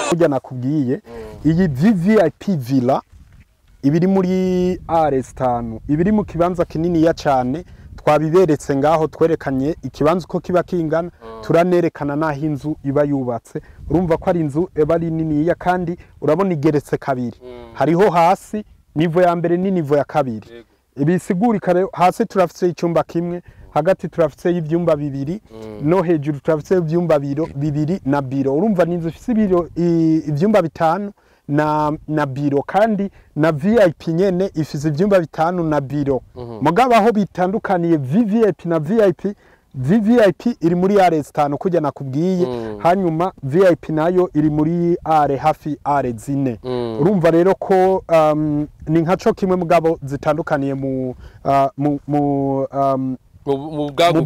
Kujya nakubwiye iyi VIP villa ibiri muri R5 ibiri mu kibanza kinini ya cyane twabiberetse ngaho twerekanye ikibanza uko kiba kingana turanerekana naho inzu iba yubatse urumva ko ari inzu eba ari nini ya kandi urabona igeretse kabiri hariho hasi nivo ya mbere ni nivo ya kabiri ibisigurika hasi turafite icyumba kimwe hagati turafite ivyumba bibiri no hejuru turafite ivyumba bibiri na biro urumva ninzu ifite biro ivyumba bitanu na biro kandi na VIP nyene ifite ivyumba bitanu na biro mugabo aho bitandukaniye VVIP na VVIP iri muri R5 kujya nakubwiye hanyuma VIP nayo iri muri R hafi R4 urumva rero ko ni nkaco kimwe mugabo zitandukaniye mu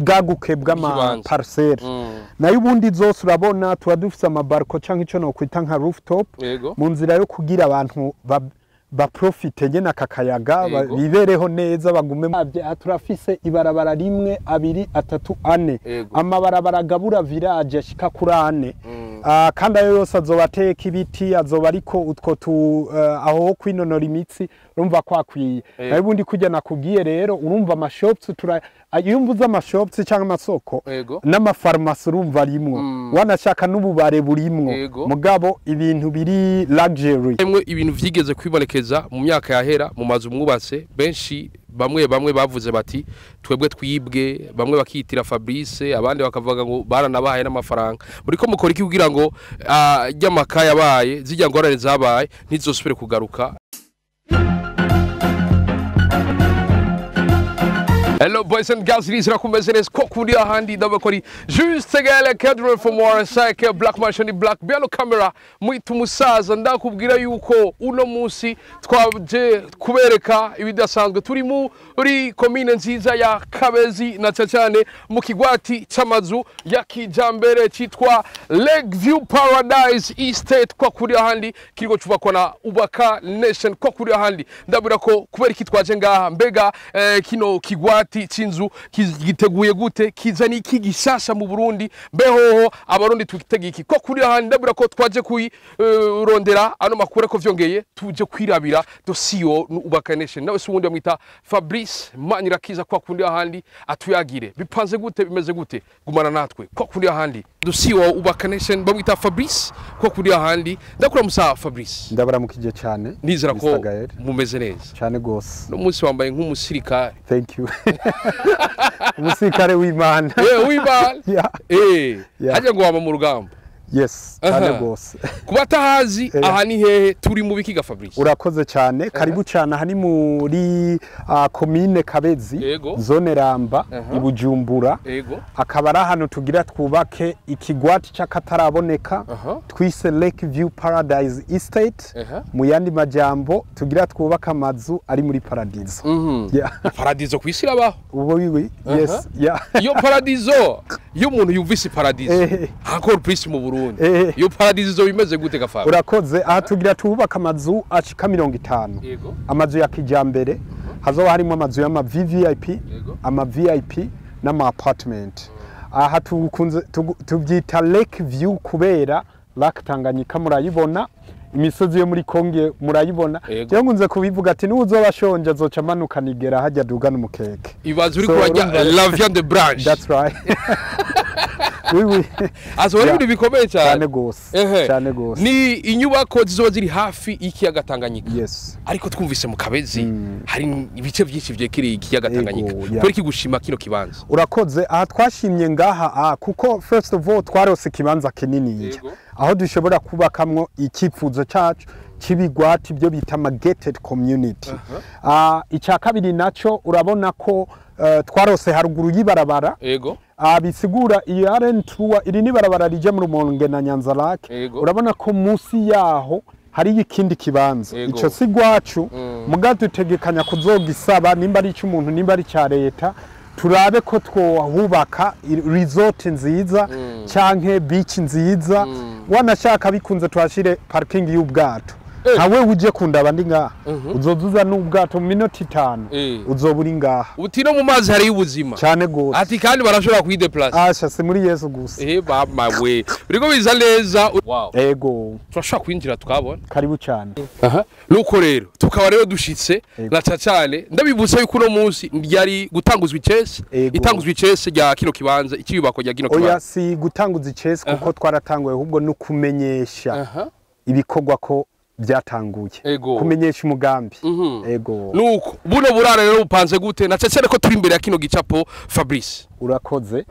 bwaguke bw'ama parcelle nayo ubundi zose urabona tuba dufite amabarko canke ico no kwita nka rooftop mu nzira yo kugira abantu baprofite nyene akakayaga bibereho neza bagume turafise ibarabara rimwe abiri atatu ane amabarabara gabura village ashika kuri ane kandi ayo yose azobateka ibiti azoba ariko utwo aho kwinonora imitsi urumva kwakwiye nayo ubundi kujya nakubwiye rero urumva amashops yumvuza amashops cyangwa amasoko n'amafarmasi urumva rimwe wanashaka n'ububare burimwo mugabo ibintu biri luxury ibintu vyigeze kwibonekeza mu myaka yahera mu mazu mwubatse benshi bamwe bavuze bati twebwe twibwe bamwe bakitira Fabrice abandi bakavuga ngo baranabahaye n'amafaranga muri ko mukora iki kugira ngo ry'amaka yabaye zijya ngorane zabaye ntizosubire kugaruka. Hello boys and girls, this is Rakumbezenes Kokuri Handi Dabakori. Juste gale cadre for more cycle black machine black biano camera mwitu musaza ndakubwira yuko uno munsi twaje kubereka ibidasanzwe turi muri commune nziza ya Kabezi na cyane mu kigwati cy'amazu ya kijambere cyitwa Lakeview Paradise Estate Kokuri Handi kiriko cubakwa na Ubaka Nation Kokuri Handi ndabura ko kubera kitwaje ngaha mbega kino kigwati cinzu giteguye gute kizani iki gishasha mu Burundi behoho abarundi tukitegiki ko kuri handi ndabura ko twaje rondera ano makuru ko vyongeye tuje kwirabira dosiyo Ubaka Nation nawe se wundi amwita Fabrice Manirakiza kwa kundi handi atuyagire bipanze gute bimeze gute gumana natwe ko kundi handi dosiyo Ubaka Nation bamwita Fabrice ko kundi handi ndakura musa Fabrice ndabara mukije cyane nizera ko mumeze neza cyane gose no munsi wambaye nk'umusirikare. Thank you. Umusirikare w'Imana. W'Imana. Haje ngo wama mu rugamba. Yes, cyane gose. Kubatahazi aha ni hehe turi mu bikiga Fabrice? Urakoze cyane, karibu cyane aha ni muri commune Kabezi, zone Ramba, Ibujumbura. Akaba ari hano tugira twubake ikigwati cy'akataraboneka twise Lakeview Paradise Estate mu yandi majambo tugira twubaka amazu ari muri paradizo. Paradizo kwisira baho? Oui, yes, yeah. Yo paradizo, yo umuntu yumvise paradizo. Encore plus mu Burundi. Yo paradizo bimeze gute gafa? Urakoze aha tugira tubaka amazu ashika 50. Amazu ya kijambere hazoba harimo amazu y'ama VVIP, ama VIP n'ama apartment. Aha tukunze tubyita Lakeview kubera Lake Tanganyika murayibona imisozi yo muri Konge murayibona cyo ngunze kubivuga ati n'uzobashonje azoca manuka nigera hajya dugana umukeke. Ibazu uri kurajya la viande blanche. That's right. Oui. Azora ibintu bikomeye cyane gose. Cyane gose. Ni inyubako zizoba ziri hafi ikiyaga Tanganyika. Yes. Ariko twumvise mu Kabezi hari ibice byinshi vyekereye ikiyaga Tanganyika. Kweri kigushima kino kibanza. Urakoze aha twashimye ngaha kuko first of all twarose kibanza kinini aho dushobora kubakamwo ikifuzo cyacu kibigwati byo bita gated community. Icya kabiri naco urabona ko twarose haruguru yibarabara bisigura iyo RN2 iri ni barabara rije mu Rumonge na Nyanzarake urabona ko munsi yaho hari ikindi kibanza ico sigwacu mugato tegekanya kuzogisaba nimba ari cy'umuntu nimba ari cya leta turabe ko twahubaka resort nziza canke beach nziza wanashaka bikunze twashire parking y'ubwato ntawe uje kundaba ndi ngaha uzozuza n'ubwato mu minota 5 uzoburi ngaha uti no mu mazi hari ubuzima cyane gose ati kandi barashobora kwideplace asha se muri Yesu gusa baba we biriko biza neza wow ego turashobora kwinjira tukabona karibu cyane nuko rero tukaba rero dushitse na cyane ndabibutsa yuko no munsi ryari gutanguzwa icese itanguzwa icese rya kino kibanza ikibako rya kino kibanza oya si gutanguza icese kuko twaratanguye ahubwo no kumenyesha ibikorwa ko byatanguye kumenyesha umugambi ego nuko buno burara rero bupanze gute na cyane ko turi imbere ya kino gicapo Fabrice urakoze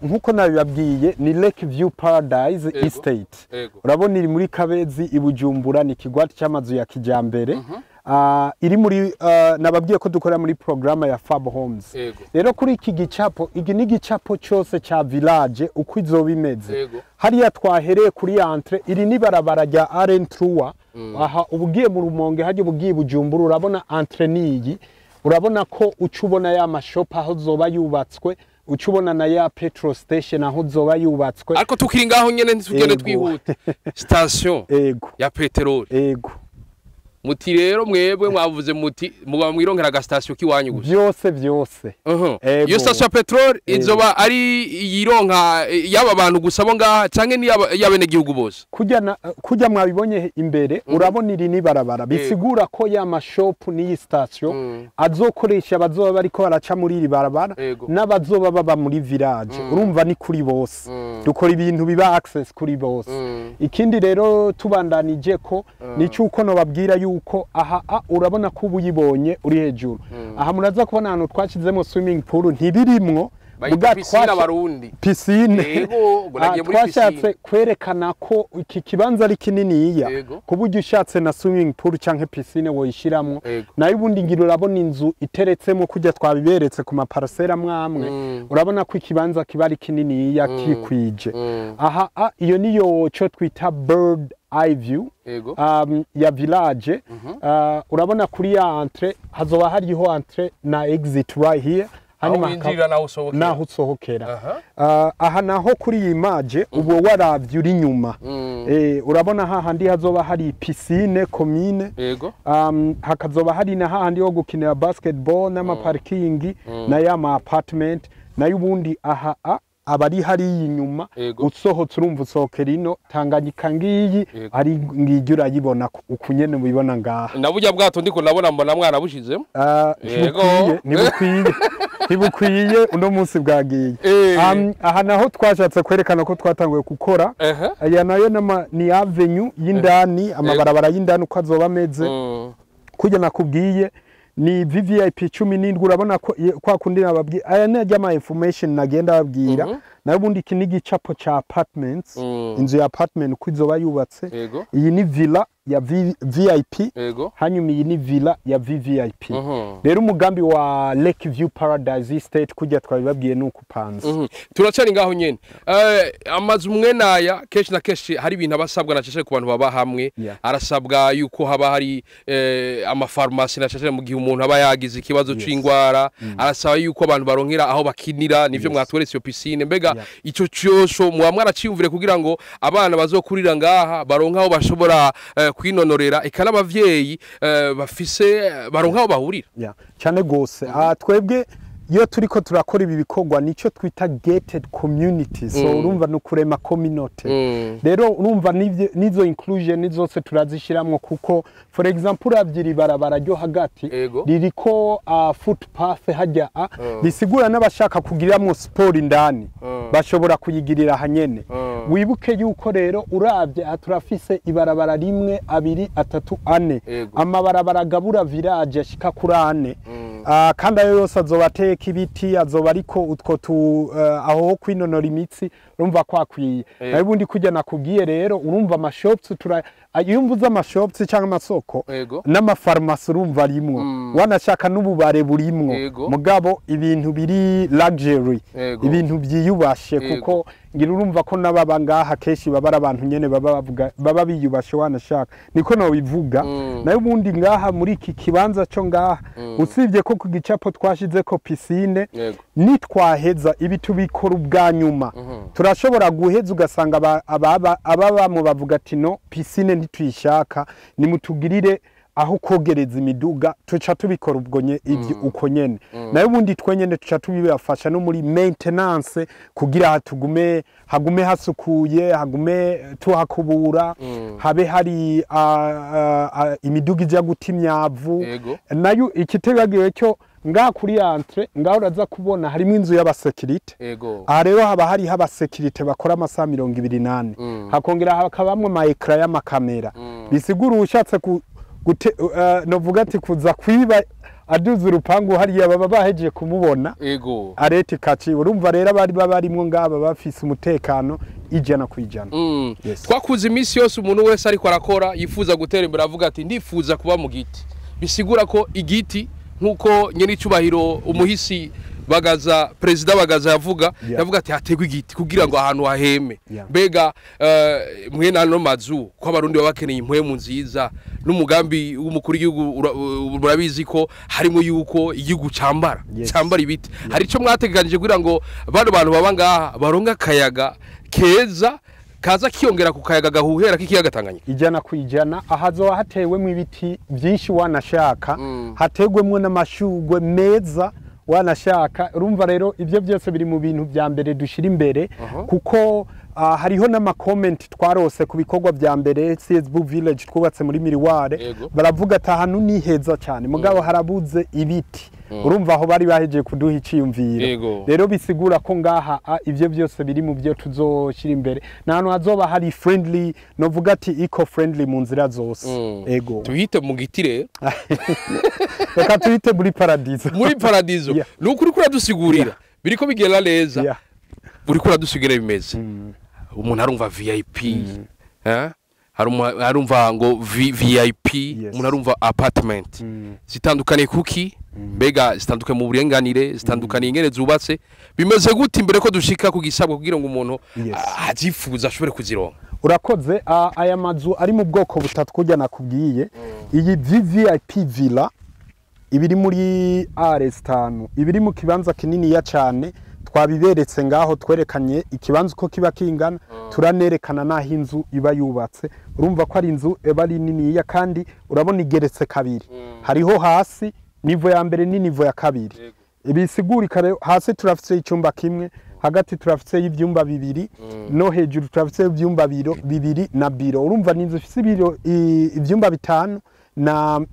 nkuko nabibabwiye ni Lake View Paradise Estate urabona iri muri Kabezi ibujumbura ni kigwati cy'amazu ya kijambere iri muri nababwiye ko dukorera muri programa ya Fab Homes rero kuri iki gicapo iki ni gicapo cyose cha village uko izobimeze hariya twahereye kuri entre iri ni barabara rya RN3 aha ubugiye mu Rumonge haje bugiye bujumbura urabona entre niyi urabona ko ucubona ya mashop aho zoba yubatswe ucubona na ya petrol station aho zoba yubatswe ariko tukiri ngaho nyene ntitugende twihute station ya petrol muti rero mwebwe mwavuze muti muba mwironkera ga station kiwanyu gusa byose iyo station ya petrol izoba ari yironka yaba abantu gusa bo ngaha canke ni yabene gihugu bose kujya mwabibonye imbere urabona iri ni barabara bisigura ko ya mashop ni station azokoresha abazoba bariko baraca muri iri barabara n'abazoba baba muri village urumva ni kuri bose dukora ibintu biba access kuri bose ikindi rero tubandanije ko ni cyuko no babwira yuko aha urabona ko ubuyibonye uri hejuru aha muraza kubona ahantu twashizemo swimming pool ntibirimwo piscine abarundi piscine twashatse kwerekana ko iki kibanza ari kininiya kuburyo ushatse na swimming pool canke piscine woyishiramwo nayo ubundi ngira urabona inzu iteretsemo kujya twabiberetse ku maparcelle amwe urabona ko ikibanza kiba ari kininiya kikwije aha iyo niyo cyo twita bird eye view ya village urabona kuri ya entre hazoba hariho entre na exit right here naho usohokera aha naho kuri iyi image ubu waravye uri nyuma urabona hahandi hazoba hari piscine commune hakazoba hari na hahandi ho gukinira basketball n'amaparking na ya ma apartment nayo ubundi aha abari hari inyuma usohotse urumva usohokera ino Tanganyika ngiyi ari ngijye urayibona ukunyene mubibona ngaha nabujya bwato ndiko nabona mbona mwana bushizemo ntibukwiye uno munsi bwagiye aha naho twashatse kwerekana ko twatanguye gukora aya nayo ni avenue y'indani amabarabara y'indani uko azoba ameze kujya nakubwiye ni VVIP 17 urabona ko kwa kundi nababwiye aya najya ama information nagenda babwira nayo bundi iki ni gicapo cha apartments inzu ya apartment uko izoba yubatse iyi ni villa ya VIP hanyuma iyi ni villa ya VVIP rero umugambi wa Lake View Paradise Estate kujya twabibabwiye nuko panze turacari ngaho nyene amazu mwe naya keshi na keshi hari ibintu abasabwa na cece ku bantu baba hamwe arasabwa yuko haba hari ama pharmacy na cece mu gihe umuntu aba yagize ikibazo c'ingwara arasaba yuko abantu baronkera aho bakinira nivyo mwatweretse yo piscine mbega ico cyosho mwamwaraciyumvire kugira ngo abana bazokurira ngaha baronka aho bashobora kwinonorera ikana abavyeyi bafise baronka aho bahurira cyane gose twebwe iyo turiko turakora ibi bikorwa nico twita gated community so urumva no kurema community rero urumva nizo inclusion zose turazishiramwo kuko for example avyiri barabara ryo hagati ririko footpath hajya bisigura n'abashaka kugiramwo sport indani bashobora kuyigirira hanyene wibuke yuko rero uravye turafise ibarabara rimwe abiri atatu ane amabarabara gabura village ashika kuri ane kandi ayo yose azobateka ibiti azoba ariko utwo aho kwinonora imitsi urumva kwakwiye nayo bundi kujya nakubwiye rero urumva amashops yumvuza amashops cyangwa amasoko n'amafarmasi urumva rimwo wanashaka n'ububare burimwo mugabo ibintu biri luxury ibintu byiyubashe kuko ngira urumva ko nababa ngaha keshi baba abantu nyene baba biyubashe wanashaka niko no bivuga nayo bundi ngaha muri iki kibanza cyo ngaha usibye ko ku gicapo twashize ko piscine nitwaheza ibi tubikora ubwa nyuma turashobora guheza ugasanga ababa mu bavuga ati no piscine ntituyishaka nimutugirire aho kogereza imiduga tuca tubikora ubwo ivyo uko nyene nayo ubundi twenyene tuca tubibafasha no muri maintenance kugira hagume hasukuye hagume tuhakubura habe hari imiduga ijya guta imyavu nayo ikitegagiwe cyo ngaha kuri entre ngaho uraza kubona harimo inzu y'abasekirite aha rero haba hari abasekirite bakora amasaha 28 hakongera hakabamwe ama ecran y'amakamera bisigura ushatse novuga ati kuza kwiba aduza urupangu hariya baba bahejeje kumubona areti kaci urumva rero bari barimwo ngaba bafise umutekano ijana kwijana twakuze imisi yose umuntu wese ariko arakora yifuza gutera imbere avuga ati ndifuza kuba mu giti bisigura ko igiti nkuko nyene icubahiro umuhisi Bagaza president Bagaza yavuga ati hategwa igiti kugira ngo ahantu haheme mbega mwena no mazu ko abarundi babakeneye impwemu nziza n'umugambi w'umukuru w'igihugu murabizi ko harimo yuko igihugu cyambara ibiti hari ico mwateganije kugira ngo bano bantu baba ngaha baronga kayaga keza kaza kiyongera ku kayaga gahuhera k'ikiyaga Tanganyika ijana kwijana ahazo hatewemo ibiti byinshi wanashaka hategwemo n'amashugwe meza wanashaka urumva rero ivyo byose biri mu bintu bya mbere dushira imbere kuko hariho n'ama comment twarose ku bikorwa bya mbere CSB village twubatse muri Miriware baravuga ati ahantu ni heza cyane mugabo harabuze ibiti urumva aho bari bahejeje kuduha iciyumvira rero bisigura ko ngaha ivyo byose biri mu byo tuzoshira imbere nahantu hazoba hari friendly novuga ati eco friendly mu nzira zose tuhite mu giti rero reka tuhite muri paradizo nukuri kuri dusigurira biriko bigera neza uri kuri dusigurira bimeze umuntu arumva VIP harumva ngo VIP umuntu arumva apartment zitandukanye kuki mbega zitandukanye mu burenganire zitandukanye ingene zubatse bimeze gute imbere ko dushika ku gisabwa kugira ngo umuntu azifuza ashobore kuzironka urakoze aya mazu ari mu bwoko butatu kujya nakubwiye iyi VIP villa ibiri muri AR5 ibiri mu kibanza kinini ya cyane twabiberetse ngaho twerekanye ikibanza uko kiba kingana turanerekana naho inzu iba yubatse urumva ko ari inzu eba ari nini ya kandi urabona igeretse kabiri hariho hasi nivo ya mbere ni nivo ya kabiri ibisigurika rero hasi turafite icyumba kimwe hagati turafite ivyumba bibiri no hejuru turafite ivyumba bibiri na biro urumva ninzu ifite ivyumba bitanu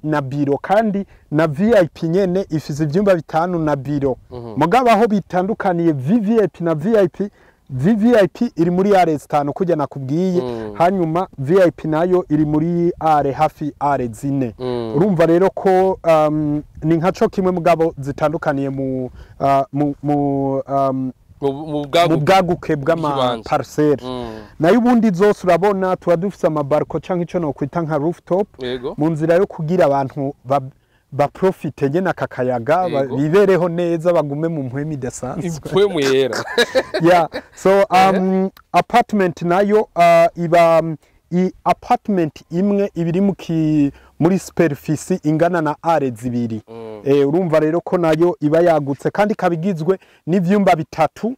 na biro kandi na VIP nyene ifise ivyumba bitanu na biro mugabo aho bitandukaniye VVIP na VVIP iri muri AR5 kujya nakubwiye hanyuma VIP nayo iri muri AR hafi AR4 urumva rero ko ni nkaco kimwe mugabo zitandukaniye mu bwaguke bw'ama parcelle nayo ubundi zose urabona tuba dufise amabarko canke ico no kwita nka rooftop mu nzira yo kugira abantu baprofite nyene akakayaga bibereho neza bagume mu mpwemu idasanzwe yera so apartment nayo iba apartment imwe ibiri muri superficie ingana na R2 urumva rero ko nayo iba yagutse kandi kabigizwe n'ivyumba bitatu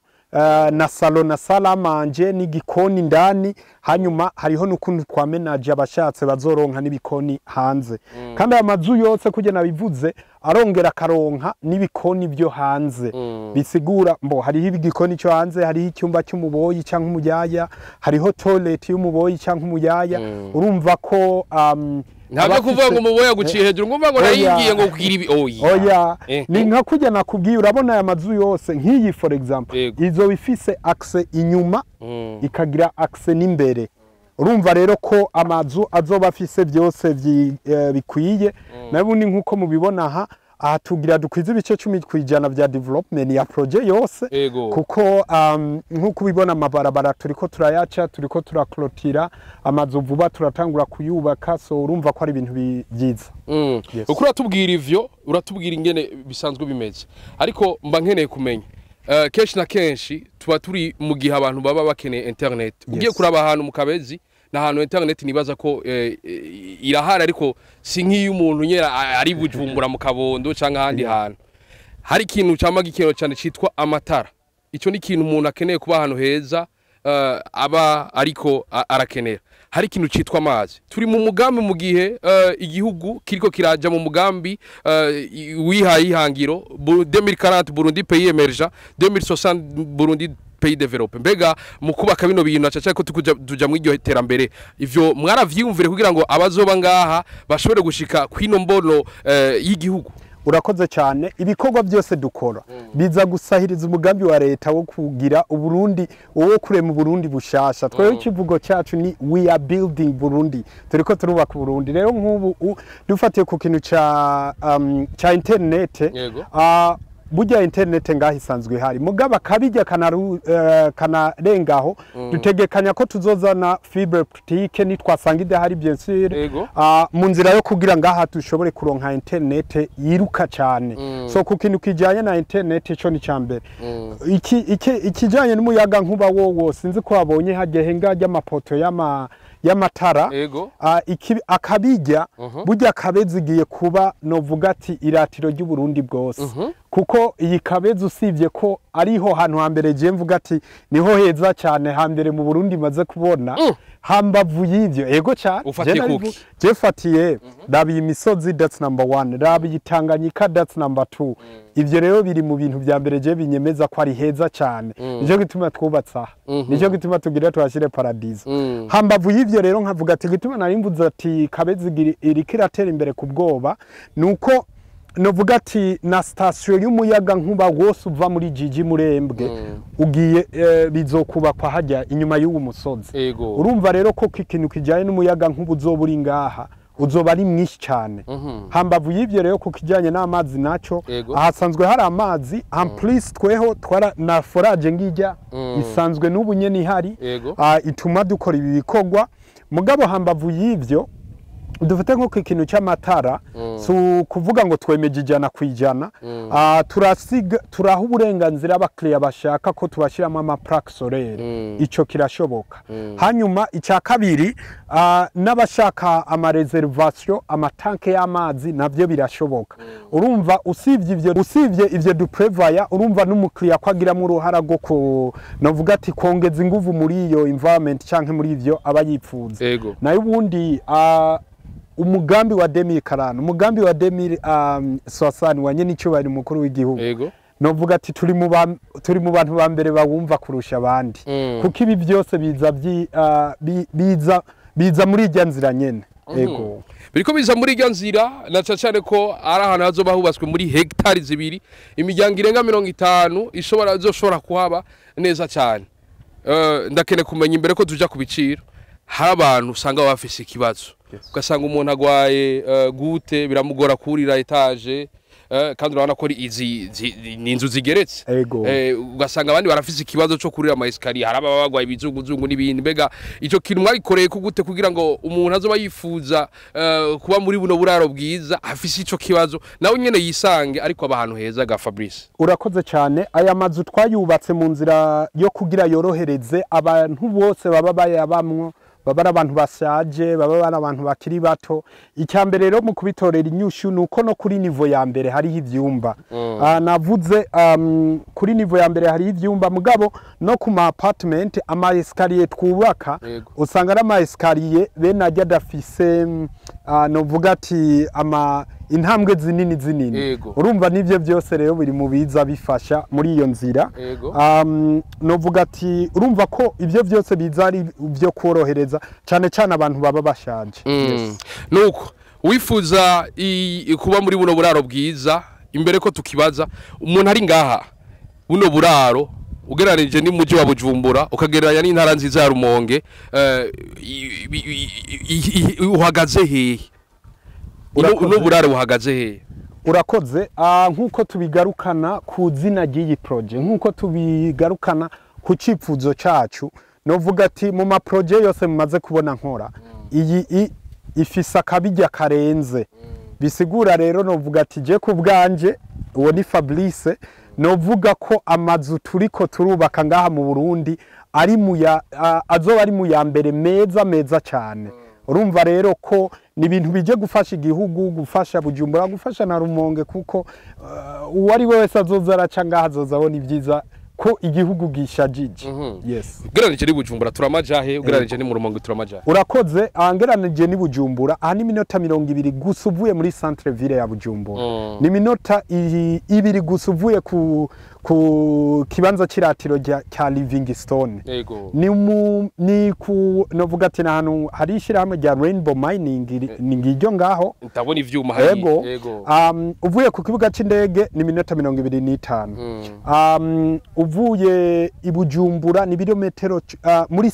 na salon na salamanje n'igikoni ndani hanyuma hariho n'ukuntu twamenaje abashatse bazoronka n'ibikoni hanze kandi amazu yose kujya nabivuze arongera karonka n'ibikoni byo hanze bisigura mbo hariho igikoni cyo hanze hariho icyumba cy'umuboyi cyangwa umuyaya hariho toilet y'umuboyi cyangwa umuyaya urumva ko ntabwo kuvuga ngo umuboya guciye hejuru ngumva ngo nayingiye ngo kugira ibi ni nka kujya nakubwiye urabona aya mazu yose nk'iyi for example izo bifise access inyuma ikagira access n'imbere urumva rero ko amazu azoba afise byose bikwiye nabundi nkuko mubibona aha tugira dukwiza ibice 10 kwijana bya development ya project yose kuko nkuko ubibona amabarabara turiko turayaca turiko turaklotira amazu vuba turatangura kuyubaka so urumva ko ari ibintu byiza uko uratubwira ivyo uratubwira ingene bisanzwe bimeze ariko mba nkeneye kumenya kenshi na kenshi tuba turi mu gihe abantu baba bakeneye internet ugiye kuraba ahantu mu Kabezi na hano internet nibaza ko irahara ariko si nk'iyo umuntu nyera ari Bujumbura mu Kabondo canka handi hantu hari ikintu cyama gikino cyane citwa amatara. Ico ni ikintu umuntu akeneye kuba ahantu heza aba ariko arakenera. Hari ikintu citwa amazi. Turi mu mugambi mu gihe igihugu kiriko kiraja mu mugambi wihaye ihangiro 2040 Burundi pays émergent, 2060 Burundi pays développé. Mbega mu kubaka bino bintu acaca ko tuja mu iryo terambere, ivyo mwaravyumvire kugira ngo abazoba ngaha bashobore gushika kwino mbono y'igihugu. Urakoze cyane. Ibikorwa byose dukora biza gusahiriza umugambi wa leta wo kugira uburundi wo kure mu Burundi bushasha. Twewe ikivugo cyacu ni we are building Burundi, turiko turubaka Burundi. Rero nk'ubu dufatiye ku kintu ca internet, burya internet ngaho isanzwe hari mugaba kabijya kanarengaho dutegekanya ko tuzozana fibre optique nitwasanga idahari bien sûr mu nzira yo kugira ngaha dushobore kuronka internet yiruka cyane. So ku kintu kijanye na internet ico ni cyambere. Ikijanye n'umuyaga nkuba wowo sinzi ko abonye hagehe ngaje amapoto y'amatara akabijya burya kabezigiye kuba novuga ati iratiro ry'u Burundi bwose. Kuko iyi kabezi usibye ko ariho hantu hambere je mvuga ati niho heza cyane hambere mu Burundi maze kubona hambavu y'ivyo ego cyane je fatiye rabi imisozi that's number 1, rabi Tanganyika that's number 2. Ivyo rero biri mu bintu bya mbere je binyemeza ko ari heza cyane. Nico gituma twubatsa, nico gituma tugira twashire paradiso. Hambavu y'ivyo rero nkavuga ati gituma narimvuze ati kabezi iri kiratera imbere ku bwoba nuko novuga ati na station y'umuyaga nkuba wose uva muri Jiji Murembwe ugiye bizokubakwa hajya inyuma y'uwo musozi. Urumva rero ko ikintu kijanye n'umuyaga nkuba uzoburi ngaha uzoba ari mwinshi cyane. Hambavu y'ivyo rero ku kijanye n'amazi naco ahasanzwe hari amazi plus tweho twara na forage ngijya isanzwe n'ubu nyene ihari ituma dukora ibi bikorwa mugabo hambavu y'ivyo dufite nko ikintu cy'amatara so kuvuga ngo twemeje ijana kwijana turaha uburenganzira abakiriya bashaka ko tubashiramo amaplaque solaire ico kirashoboka. Hanyuma icya kabiri n'abashaka ama reservation amatanke y'amazi navyo birashoboka. Urumva usivye ivyo duprevaya urumva n'umukiriya kwagiramo uruhara rwo ko novuga ati kongeza inguvu muri iyo environment canke muri ivyo abayipfuza. Nayo ubundi umugambi wa 2040 umugambi wa 2060 wanye nico bari mukuru w'igihugu novuga ati turi mu bantu ba mbere bawumva kurusha abandi kuko ibi byose biza muri irya nzira nyene. Biriko biza muri irya nzira na cyane ko ari ahantu hazoba hubatswe muri hectare zibiri imiryango irenga 50 izoshobora kuhaba neza cyane. Ndakene kumenya imbere ko tuja kubiciro hari abantu usanga bafise ikibazo ugasanga umuntu agwaye gute biramugora kurira etage kandi urabona ko izi ninzu zigeretse ugasanga abandi barafise ikibazo cyo kurira ama escalier haraba bagwaye ibizunguzungu n'ibindi. Mbega ico kintu mwagikoreye ko gute kugira ngo umuntu azoba yifuza kuba muri buno buraro bwiza afise ico kibazo nawe nyene yisange ariko abahantu heza ga Fabrice? Urakoze cyane. Aya mazu twayubatse mu nzira yo kugira yorohereze abantu bose baba bayabamwo, baba abantu bashaje, baba abantu bakiri bato. Icyambere rero mu kubitorera inyushu nuko no kuri niveau ya mbere hari ivyumba navuze kuri niveau ya mbere hari ivyumba mugabo no ku ma apartment ama escalier twubaka usanga ari ama escalier bene ajya dafise novuga ati ama intambwe zinini. Urumva nivyo byose rero biri mu biza bifasha muri iyo nzira. Novuga ati urumva ko ivyo byose biza ari byo korohereza cyane abantu baba bashaje. Nuko wifuza kuba muri buno buraro bwiza imbere ko tukibaza umuntu ari ngaha buno buraro ugereranije ni muji wa Bujumbura ukagereranya n'intara nziza ya Rumonge uhagaze hehe? Uno buraro uhagaze hehe? Urakoze. Nkuko tubigarukana ku zina ry'iyi project, nkuko tubigarukana ku cipfuzo cacu, novuga ati mu ma project yose mumaze kubona nkora iyi ifisa kabijya karenze. Bisigura rero novuga ati je ku bwanje uwo ni Fabrice novuga ko amazu turiko turubaka ngaha mu Burundi ari azoba ari mu ya mbere meza cyane. urumva rero ko ni ibintu bije gufasha igihugu, gufasha Bujumbura, gufasha na Rumonge, kuko uwari wese azoza araca ngaha azozabona ibyiza ko igihugu gishajije. Yes. Ugereranije ni Bujumbura turamajahe, ugereranije ni mu Rumonge turamajahe. Urakoze, angeranije ni Bujumbura, aha ni minota 20 gusa uvuye muri centre ville ya Bujumbura. Ni minota 2 gusa uvuye ku kibanza ciratiro cya Livingstone. Yego. Ni ku novuga ati nahantu hari ishirahamwe rya Rainbow Mining ni ngiryo ngaho. Ndabona ivyuma hari. Yego. Uvuye ku kibuga c'indege ni minota 25. Uvuye i Bujumbura ni birometero muri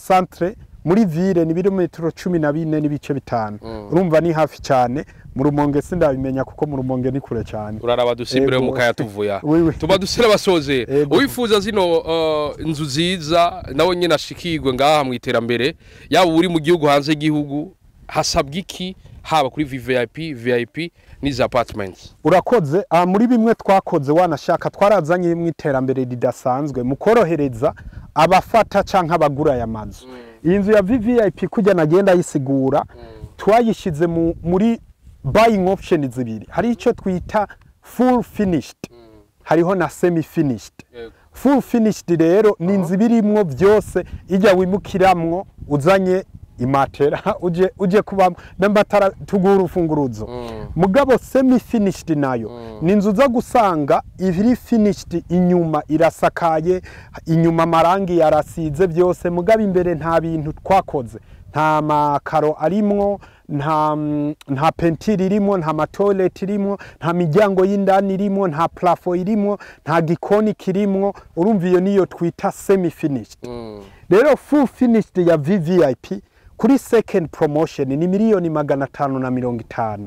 centre muri ville ni birometero 14 n'ibice 5. Urumva ni hafi cyane. Mu Rumonge sindabimenya kuko mu Rumonge ni kure cyane. Uraraba dusimbire mu kaya tuvuya. Tuba dusira basoze. Uwifuza zino inzu ziza nawe nyene ashikirwe ngaha mu iterambere yaba uri mu gihugu hanze igihugu hasabwa iki haba kuri VIP n'iza apartments. Urakoze, muri bimwe twakoze wanashaka twarazanye mu iterambere ridasanzwe mu korohereza abafata canka abagura ya mazu. Iyi nzu ya VIP kujya nagenda yisigura twayishize muri buying options zibiri. Hari ico twita full finished, hariho na semi finished. Full finished rero ni inzu birimwo byose ijya wimukiramwo uzanye imatera uje kuba nambatara tugura ufunguruzo. Mugabo semi finished nayo ni inzu za gusanga iri finished, inyuma irasakaye, inyuma marangi yarasize byose, mugabo imbere nta bintu twakoze, nta makaro arimwo, nta pentire irimo, nta matoilet irimo, nta miryango y'indani irimo, nta plafond irimo, nta gikoni kirimo. Urumva iyo niyo twita semi finished. Rero full finished ya VIP kuri second promotion ni $550,000.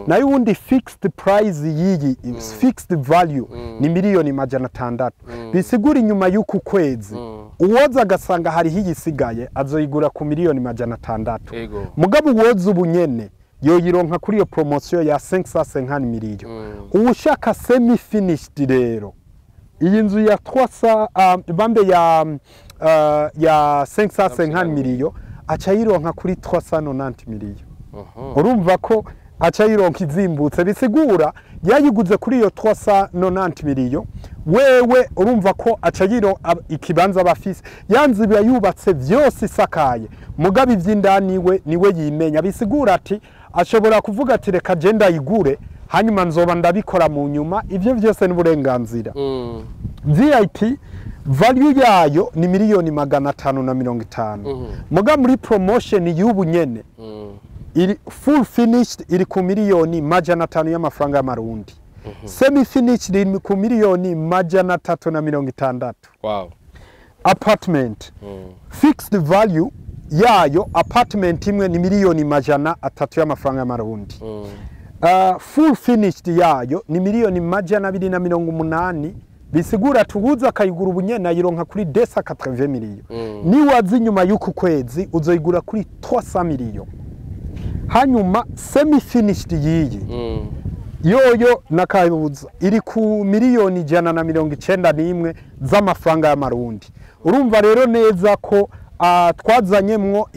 Nayo undi fixed price yiyi fixed value ni $600,000. Bisigura inyuma y'uku kwezi uwoza agasanga hari hiyisigaye azoyigura ku $600,000. Mugabo uwoza ubunyene yoyironka kuri iyo promotion ya 550,000,000. Uwushaka semi finished rero iyi nzu ya 300 bambe ya 550,000,000 acha yironka kuri 390,000,000. Urumva ko acha yironka izimbutse, bisigura yayiguze kuri iyo 390,000,000. Wewe urumva ko acha yiro ikibanza bafise yanze yubatse byose isakaye, mugabe ivy'indani niwe yimenya. Bisigura ati ashobora kuvuga ati reka genda yigure hanyuma nzoba ndabikora mu nyuma. Ivyo byose ni burenganzira. VIP value yayo ni $550,000. Muga muri promotion y'ubu nyene iri full finished iri ku $1,500,000 y'amafaranga y'amarundi. Semi finished iri ku $360,000. Wow. Apartment fixed value yayo apartment imwe ni $1,300,000 y'amafaranga y'amarundi. Full finished yayo ni $280,000. Bisigura tuguza akayigura ubunyene ayironka kuri 280,000,000. Ni wazi nyuma y'uku kwezi uzoyigura kuri 300,000,000. Hanyuma semi finished yiyi yoyo nakabuza iri ku $191,000 z'amafaranga y'amarundi. Urumva rero neza ko twazanyemwo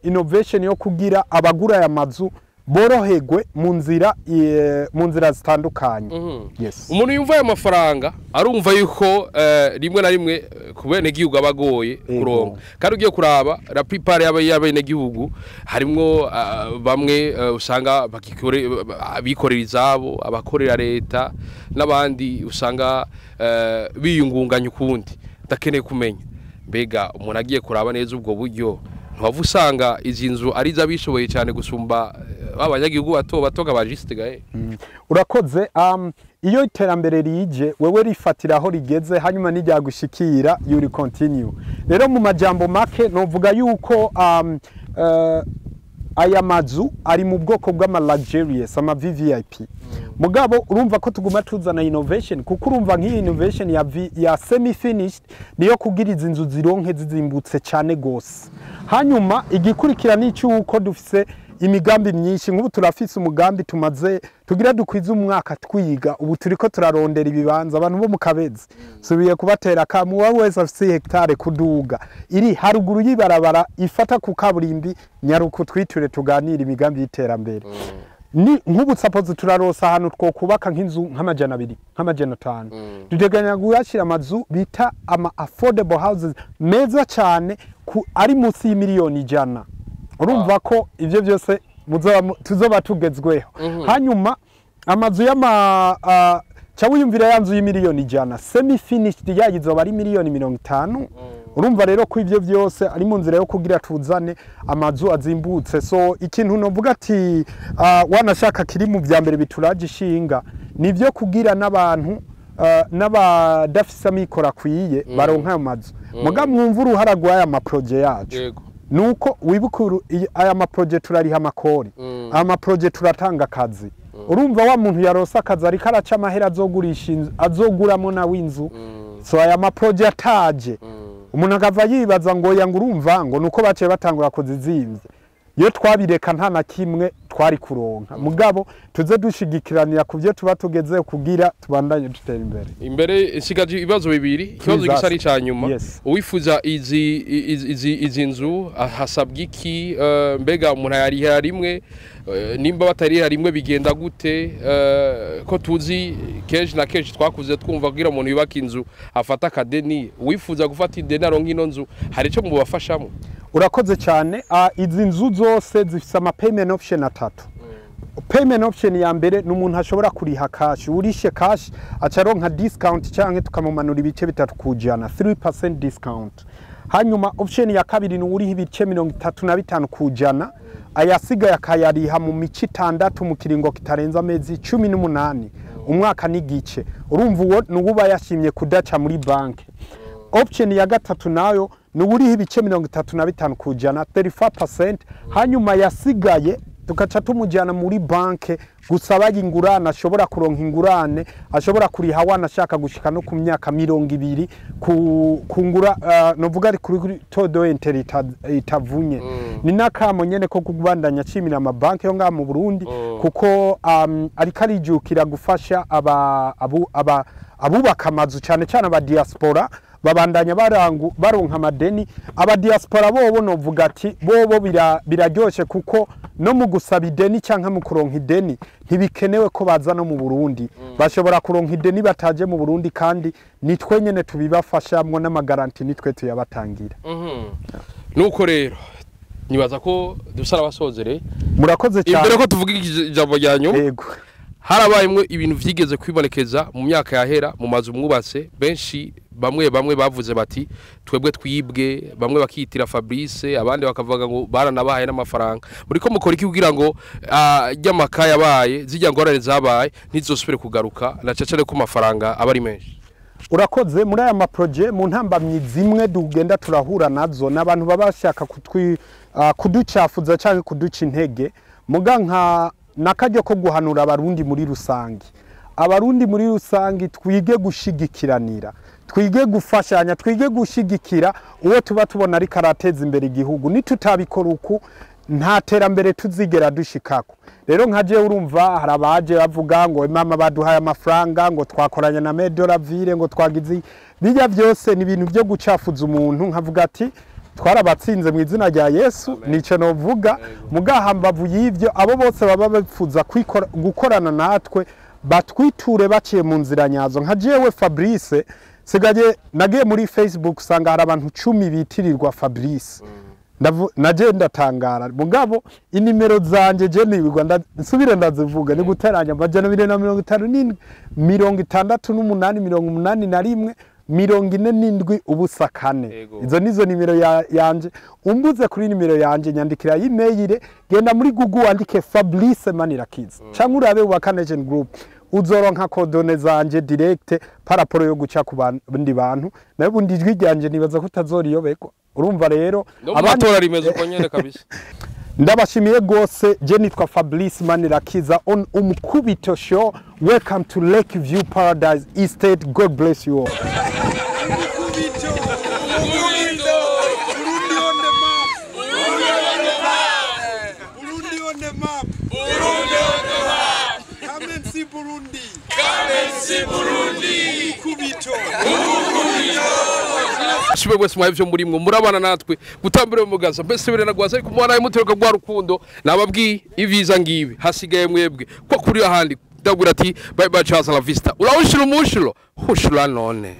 innovation yo kugira abagura ya mazu borohegwe mu nzira zitandukanye. Yes. Umuntu yumva aya mafaranga arumva yuko rimwe na rimwe kubene gihugu abagoye kuronka. Kandi ugiye kuraba la plupart y'abene gihugu harimwo bamwe usanga bikorera izabo, abakorera leta n'abandi usanga biyungunganya ukundi. Ndakeneye kumenya mbega umuntu agiye kuraba neza ubwo buryo ntavu usanga izi nzu ari zabishoboye cyane gusumba abanyagihugu bato gabajiste gahe. Urakoze, iyo iterambere rije wewe rifatira aho rigeze hanyuma nijya gushikira you continue. Rero mu majambo make novuga yuko aya mazu ari mu bwoko bw'ama luxurious ama VIP. Mugabo urumva ko tuguma tuzana innovation, kuko urumva nk'iyi innovation ya semi finished niyo kugira izi nzu zironke zizimbutse cyane gose. Hanyuma igikurikira n'icyo uko dufise imigambi myinshi nk'ubu turafise umugambi tumaze tugira dukwiza umwaka twiga ubu turiko turarondera ibibanza abantu bo mu Kabezi subiye kubatera kamu wa wese afise hectare kuduga iri haruguru y'ibarabara ifata ku kaburimbi nyaruko twiture tuganira imigambi y'iterambere ni nk'ubu suppose turarosa ahantu two kubaka nk'inzu nk'amajana 2 nk'amajana 5 duteganya guyashira amazu bita ama affordable houses meza cyane ari munsi y'imiliyoni 100 urumva ko ivyo byose tuzoba tugezweho hanyuma amazu y'ama cyawiyumvira yanzu y'imiliyoni 100 semi finished yagizoba ari miliyoni 50 urumva rero ko ivyo byose ari mu nzira yo kugira tuzane amazu azimbutse so ikintu novuga ati wanashaka kiri mu bya mbere bituraje ishinga nivyo kugira n'abantu n'abadafisa mikora kwiye baronka amazu muga mwumva uruharagwa aya ma project yacu nuko wibukuru aya ma project turariha amakori aya ma project turatanga akazi urumva wa muntu yarosa akazi ari karaca amahera azogurisha azoguramo na winzu so aya ma project ataje umuntu akava yibaza ngo yanga urumva ngo nuko baciye batangura kuzizimvye iyo twabireka nta na kimwe twari kuronka mugabo tuze dushigikiranira kuvyo tuba tugeze kugira tubandanye dutera imbere isigaje ibibazo bibiri ikibazo gisari cyanyuma uwifuza izi nzu hasabwa iki mbega umuntu yari rimwe nimba batari rimwe bigenda gute ko tuzi kenshi na kenshi twakuze twumva kugira umuntu yubaka inzu afata akadeni wifuza gufata ideni aronka ino nzu hari cyo mubafashamo urakoze cyane izi nzu zose zifise ama payment option atatu payment option ya mbere n'umuntu ashobora kuriha cash urishe cash acaronka discount canke tukamumanura ibice bitatu kujana 3% discount hanyuma option ya kabiri n'uriha ibice 35 kujana ayasiga yakayariha mu mici 6 mu kiringo kitarenza amezi 18 umwaka n'igice urumva uwo nububa yashimye kudaca muri banke option ya gatatu nayo n'uriha ibice 35 kujana 35% hanyuma yasigaye tukaca tumujana muri banke gusaba ingurane ashobora kuronka ingurane ashobora kuriha wanashaka gushika no ku myaka 200 kungura novuga ari kuri todo itavunye ni nakamo nyene ko kugubandanya cimira ama banke yo nga mu Burundi kuko ari karijukira gufasha abubaka amazu cyane cyane aba diaspora babandanya baronka amadeni aba diaspora bobo novuga ati bobo biraryoshe kuko no mu gusaba ideni cyangwa mu kuronka ideni ntibikenewe ko baza no mu Burundi bashobora kuronka ideni bataje mu Burundi kandi nitwe nyene tubibafashamwe n'amagaranti nitwe tuyabatangira nuko rero nibaza ko dusara basozere murakoze cyane imbere ko tuvuga ijambo ryanyu yego harabayimwe ibintu vyigeze kwibonekeza mu myaka yahera mu mazu mwubatse benshi bamwe bavuze bati twebwe twibwe bamwe bakitira Fabrice abandi bakavuga ngo baranabahaye n'amafaranga muri ko mukora iki kugira ngo ry'amaka yabaye zijya ngorane zabaye ntizosubire kugaruka na cacare ko amafaranga abari menshi urakoze muri aya maproje mu ntambamyi zimwe dugenda turahura nazo n'abantu babashaka kuducafuza cyangwa kuduca intege muga nka nakajyo ko guhanura abarundi muri rusangi abarundi muri rusangi twige gushigikiranira twige gufashanya twige gushigikira uwo tuba tubona ari karateza imbere igihugu nitutabikora uku nta terambere tuzigera dushikako rero nkaje urumva harabaje bavuga ngo mama baduhaye amafaranga ngo twakoranye na Medoraville ngo twagize bijya byose ni ibintu byo gucafuza umuntu nkavuga ati twarabatsinze mu izina rya Yesu nico novuga mugahambavu y'ivyo abo bose baba bapfuza gukorana natwe batwiture baciye mu nzira nyazo nka jewe Fabrice sigaje nagiye muri Facebook usanga hari abantu 10 bitirirwa Fabrice naje ndatangara mugabo inimero zanje je nibigwa nsubire ndazivuga ni guteranya bajana 257 68 47 ubusa 4 izo nizo nimero yanje umbuze kuri nimero yanje nyandikira email genda muri Google wandike Fabrice Manirakiza cyangwa urabe wa Connection Group uzoronka kodone zanje direct paraporo yo guca ku bandi bantu nayo bundi ijwi ryanje nibaza kutazoriyobeko urumva rero abatora rimezo ko nyene kabisa ndabashimiye gose je nitwa Fabrice Manirakiza on Umukubito Show. Welcome to Lakeview Paradise Estate. God bless you all. map. Burundi on the map. Come and see Burundi. Come and see Burundi. Ukubito. Shibe wese mwavyo murimwo murabana natwe gutambira umugaza mbese bire nagwaza ariko mwana y'umutereka gwa rukundo nababwi iviza ngibi hasigaye mwebwe ko kuri ahandi ndabwira ati bye bye Charles la vista ulawushira umushiro hushira none